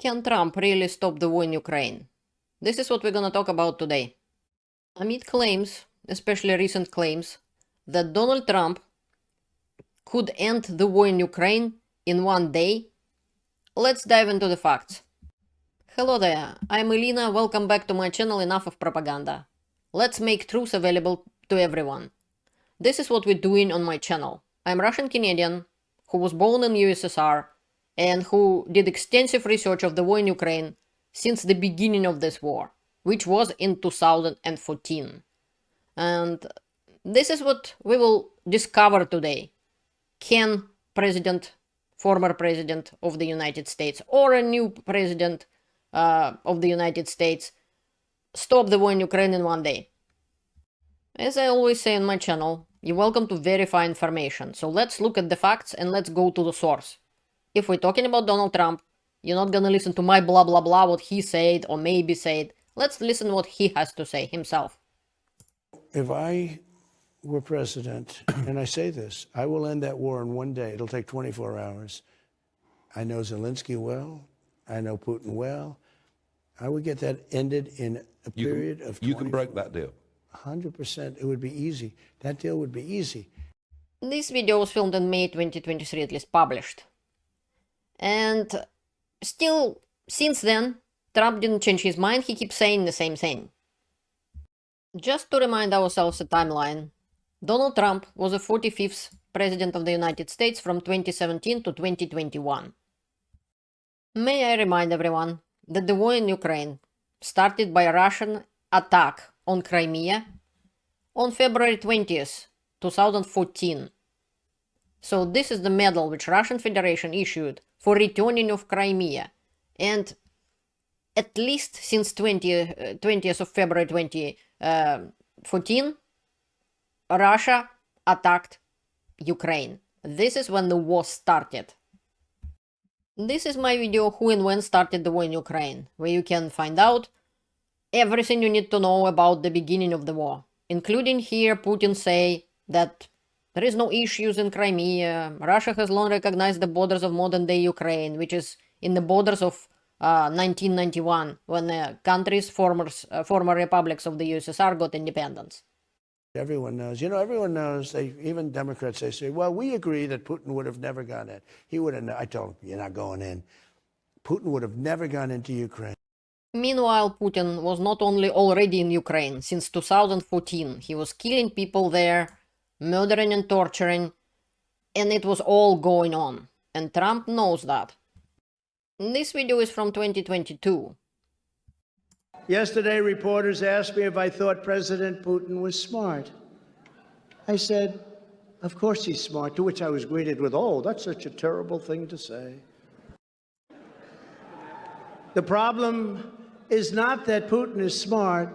Can Trump really stop the war in Ukraine? This is what we're gonna talk about today. Amid claims, especially recent claims, that Donald Trump could end the war in Ukraine in one day, let's dive into the facts. Hello there, I'm Elena, welcome back to my channel Enough of Propaganda. Let's make truth available to everyone. This is what we're doing on my channel. I'm Russian-Canadian, who was born in USSR, and who did extensive research of the war in Ukraine since the beginning of this war, which was in 2014. And this is what we will discover today. Can former president of the United States, or a new president of the United States, stop the war in Ukraine in one day? As I always say on my channel, you're welcome to verify information. So let's look at the facts and let's go to the source. If we're talking about Donald Trump, you're not gonna listen to my blah blah blah, what he said or maybe said. Let's listen what he has to say himself. If I were president, and I say this, I will end that war in one day. It'll take 24 hours. I know Zelensky well. I know Putin well. I would get that ended in a period of 24 You can break that deal. 100%. It would be easy. That deal would be easy. This video was filmed in May 2023, at least published. And still, since then, Trump didn't change his mind, he keeps saying the same thing. Just to remind ourselves a timeline, Donald Trump was the 45th President of the United States from 2017 to 2021. May I remind everyone that the war in Ukraine started by a Russian attack on Crimea on February 20th, 2014. So this is the medal which Russian Federation issued for returning of Crimea. And at least since 20th of February 2014, Russia attacked Ukraine. This is when the war started. This is my video Who and When Started the War in Ukraine, where you can find out everything you need to know about the beginning of the war, including here Putin say that there is no issues in Crimea. Russia has long recognized the borders of modern-day Ukraine, which is in the borders of 1991, when the country's former republics of the USSR got independence. Everyone knows. Everyone knows. Even Democrats, they say, well, we agree that Putin would have never gone in. He would have. I told him, you're not going in. Putin would have never gone into Ukraine. Meanwhile, Putin was not only already in Ukraine since 2014. He was killing people there, murdering and torturing, and it was all going on. And Trump knows that. This video is from 2022. Yesterday, reporters asked me if I thought President Putin was smart. I said, of course he's smart, to which I was greeted with, oh, that's such a terrible thing to say. The problem is not that Putin is smart,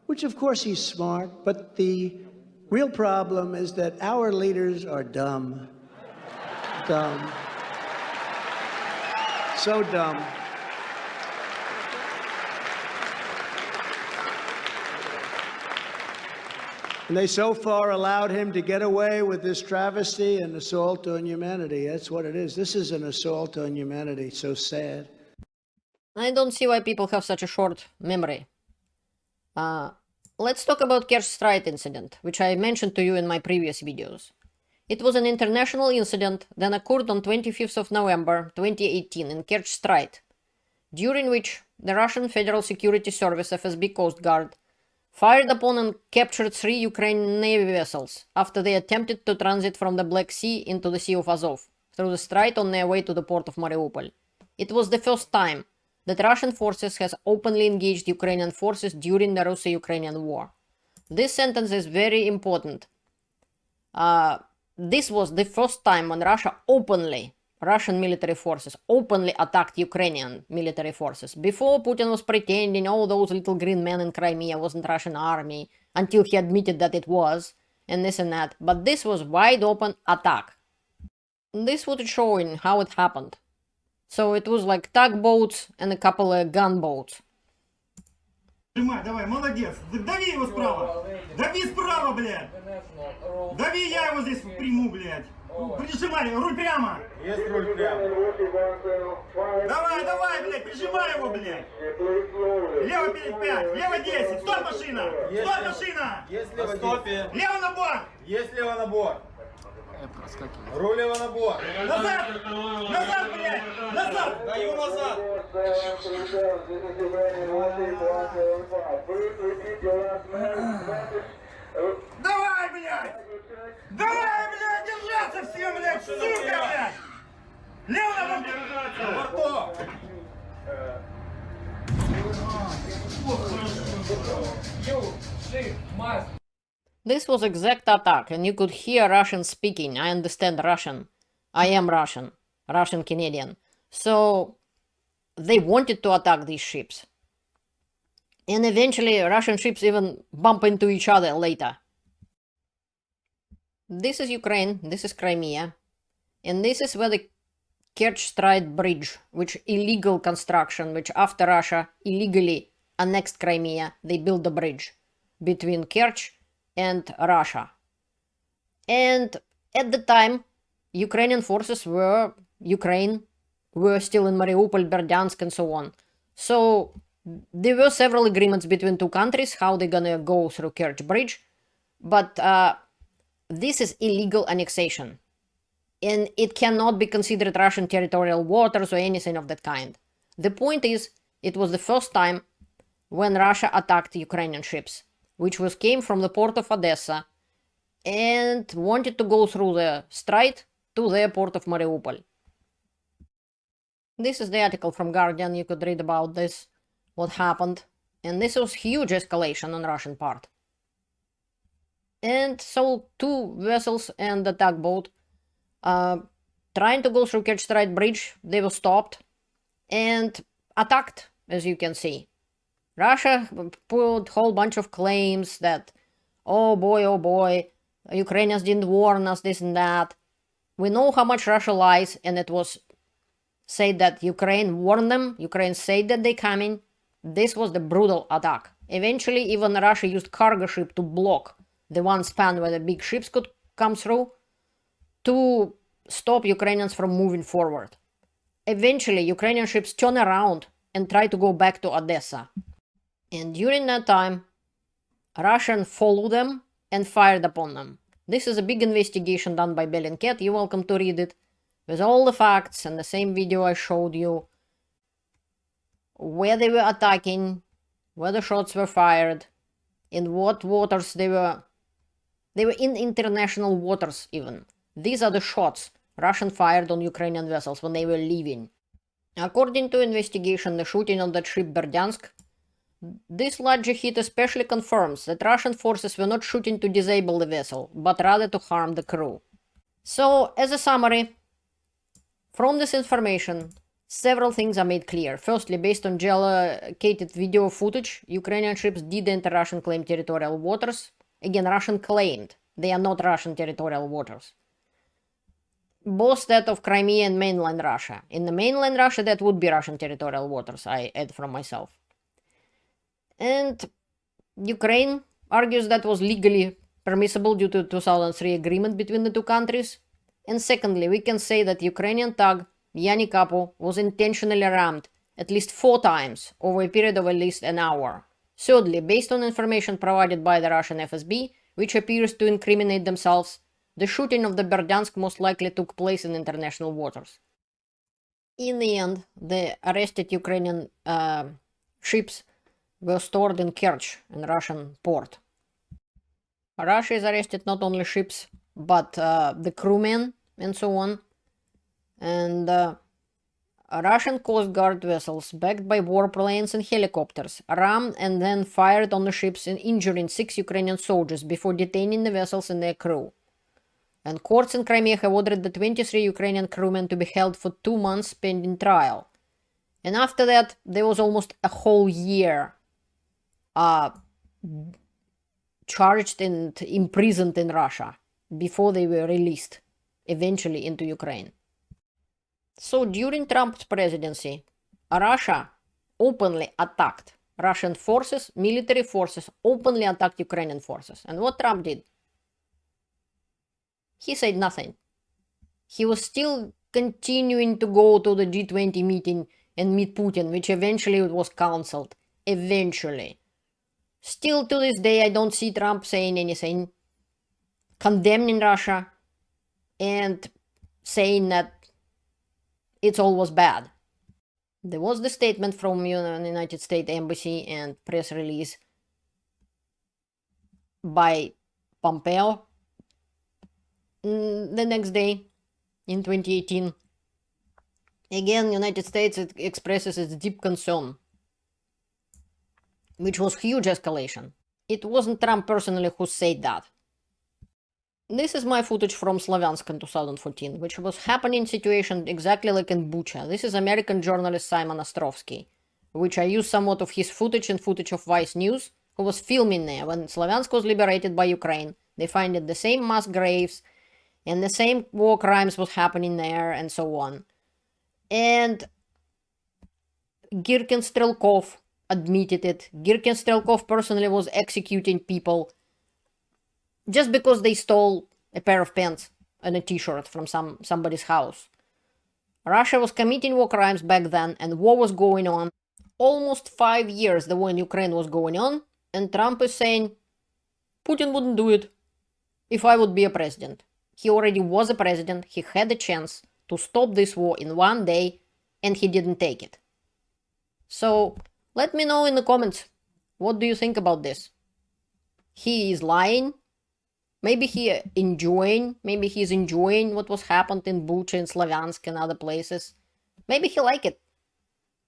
which of course he's smart, but the real problem is that our leaders are dumb. Dumb. So dumb. And they so far allowed him to get away with this travesty and assault on humanity. That's what it is. This is an assault on humanity. So sad. I don't see why people have such a short memory. Let's talk about Kerch Strait incident, which I mentioned to you in my previous videos. It was an international incident that occurred on 25th of November 2018 in Kerch Strait, during which the Russian Federal Security Service FSB Coast Guard fired upon and captured 3 Ukrainian Navy vessels after they attempted to transit from the Black Sea into the Sea of Azov through the strait on their way to the port of Mariupol. It was the first time that Russian forces has openly engaged Ukrainian forces during the Russo-Ukrainian war. This sentence is very important. This was the first time when Russian military forces openly attacked Ukrainian military forces. Before, Putin was pretending all those little green men in Crimea wasn't Russian army, until he admitted that it was, and this and that. But this was wide open attack. This was showing how it happened. So it was like tugboats and a couple of gunboats. Давай, молодец. Дави его справа. Дави справа, блядь. Дави, я его здесь приму, блядь. Прижимай, руль прямо. Есть руль прямо. Давай, давай, блядь. блядь, прижимай его, блядь. Лево 5, лево 10, стоп машина! Стоп машина! Есть лево стопе. Лево на борт! Есть лево набор. Руль лево набор. Назад! Назад, блядь! Назад! Даю назад. Давай, блядь! Давай, блядь, держаться всем, блядь, сука, блядь! Лево на борт! Бортов. This was exact attack, and you could hear Russian speaking. I understand Russian. I am Russian. Russian Canadian. So they wanted to attack these ships. And eventually Russian ships even bump into each other later. This is Ukraine, this is Crimea, and this is where the Kerch Strait bridge, which illegal construction, which after Russia illegally annexed Crimea, they built the bridge between Kerch and Russia. And at the time, Ukrainian forces were still in Mariupol, Berdyansk, and so on. So there were several agreements between two countries how they're gonna go through Kerch Bridge, but this is illegal annexation, and it cannot be considered Russian territorial waters or anything of that kind. The point is, it was the first time when Russia attacked Ukrainian ships, which came from the port of Odessa and wanted to go through the strait to the port of Mariupol. This is the article from Guardian. You could read about this, what happened. And this was huge escalation on Russian part. And so two vessels and the tugboat trying to go through Kerch Strait Bridge, they were stopped and attacked, as you can see. Russia put a whole bunch of claims that, oh boy, Ukrainians didn't warn us, this and that. We know how much Russia lies, and it was said that Ukraine warned them, Ukraine said that they're coming. This was the brutal attack. Eventually, even Russia used cargo ship to block the one span where the big ships could come through to stop Ukrainians from moving forward. Eventually, Ukrainian ships turn around and try to go back to Odessa. And during that time, Russians followed them and fired upon them. This is a big investigation done by Bellingcat. You're welcome to read it with all the facts and the same video I showed you, where they were attacking, where the shots were fired, in what waters they were. They were in international waters even. These are the shots Russian fired on Ukrainian vessels when they were leaving. According to investigation, the shooting on that ship Berdyansk, this larger hit especially confirms that Russian forces were not shooting to disable the vessel, but rather to harm the crew. So, as a summary, from this information, several things are made clear. Firstly, based on geolocated video footage, Ukrainian ships did enter Russian claimed territorial waters. Again, Russian claimed. They are not Russian territorial waters. Both that of Crimea and mainland Russia. In the mainland Russia, that would be Russian territorial waters, I add from myself. And Ukraine argues that was legally permissible due to the 2003 agreement between the two countries. And secondly, we can say that Ukrainian tug Yani Kapo was intentionally rammed at least 4 times over a period of at least an hour. Thirdly, based on information provided by the Russian FSB, which appears to incriminate themselves, the shooting of the Berdyansk most likely took place in international waters. In the end, the arrested Ukrainian ships were stored in Kerch, in Russian port. Russia has arrested not only ships, but the crewmen and so on. And Russian Coast Guard vessels, backed by warplanes and helicopters, rammed and then fired on the ships, injuring 6 Ukrainian soldiers before detaining the vessels and their crew. And courts in Crimea have ordered the 23 Ukrainian crewmen to be held for 2 months pending trial. And after that, there was almost a whole year charged and imprisoned in Russia before they were released, eventually into Ukraine. So during Trump's presidency, Russia openly attacked Russian forces, military forces openly attacked Ukrainian forces. And what Trump did? He said nothing. He was still continuing to go to the G20 meeting and meet Putin, which eventually was cancelled. Eventually. Still to this day, I don't see Trump saying anything, condemning Russia, and saying that it's always bad. There was the statement from the United States Embassy and press release by Pompeo the next day in 2018. Again, United States expresses its deep concern, which was huge escalation. It wasn't Trump personally who said that. This is my footage from Sloviansk in 2014, which was happening situation exactly like in Bucha. This is American journalist Simon Ostrovsky, which I used somewhat of his footage and footage of Vice News, who was filming there when Sloviansk was liberated by Ukraine. They find it the same mass graves, and the same war crimes was happening there, and so on. And Girkin Strelkov admitted it. Girkin Strelkov personally was executing people just because they stole a pair of pants and a t-shirt from somebody's house. Russia was committing war crimes back then, and war was going on. Almost 5 years the war in Ukraine was going on, and Trump is saying, Putin wouldn't do it if I would be a president. He already was a president, he had a chance to stop this war in one day, and he didn't take it. So, let me know in the comments, what do you think about this? He is lying? Maybe he's enjoying what was happened in Bucha, in Sloviansk, and other places. Maybe he like it.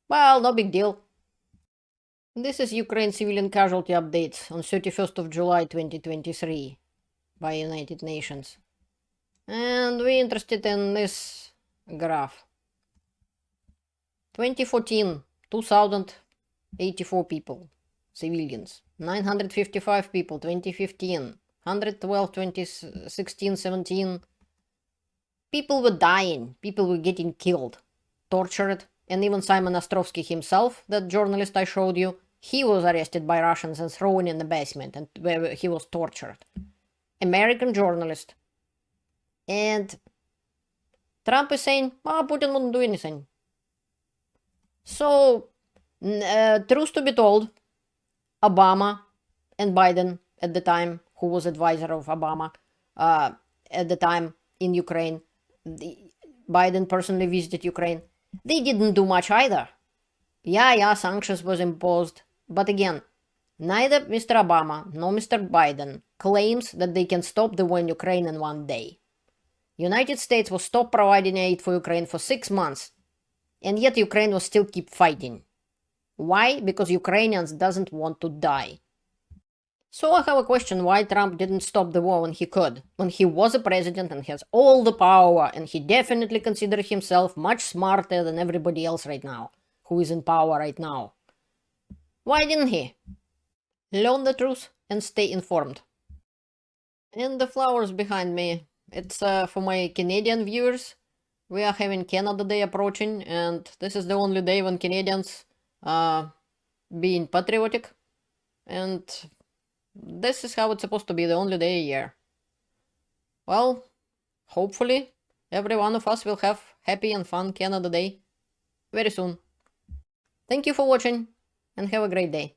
Well, no big deal. This is Ukraine civilian casualty updates on 31st of July 2023 by United Nations. And we're interested in this graph. 2014, 2,084 people, civilians. 955 people, 2015. 112, 2016, 17. People were dying. People were getting killed, tortured. And even Simon Ostrovsky himself, that journalist I showed you, he was arrested by Russians and thrown in the basement, and where he was tortured. American journalist. And Trump is saying, Putin wouldn't do anything. So, truth to be told, Obama and Biden at the time, who was advisor of Obama at the time in Ukraine, Biden personally visited Ukraine, they didn't do much either. Yeah, sanctions was imposed, but again, neither Mr. Obama nor Mr. Biden claims that they can stop the war in Ukraine in one day. United States will stop providing aid for Ukraine for 6 months, and yet Ukraine will still keep fighting. Why? Because Ukrainians doesn't want to die. So I have a question, why Trump didn't stop the war when he could, when he was a president and has all the power, and he definitely considered himself much smarter than everybody else right now, who is in power right now. Why didn't he? Learn the truth and stay informed. And the flowers behind me, it's for my Canadian viewers. We are having Canada Day approaching, and this is the only day when Canadians being patriotic, and this is how it's supposed to be, the only day a year. Well, hopefully every one of us will have happy and fun Canada Day very soon. Thank you for watching, and have a great day.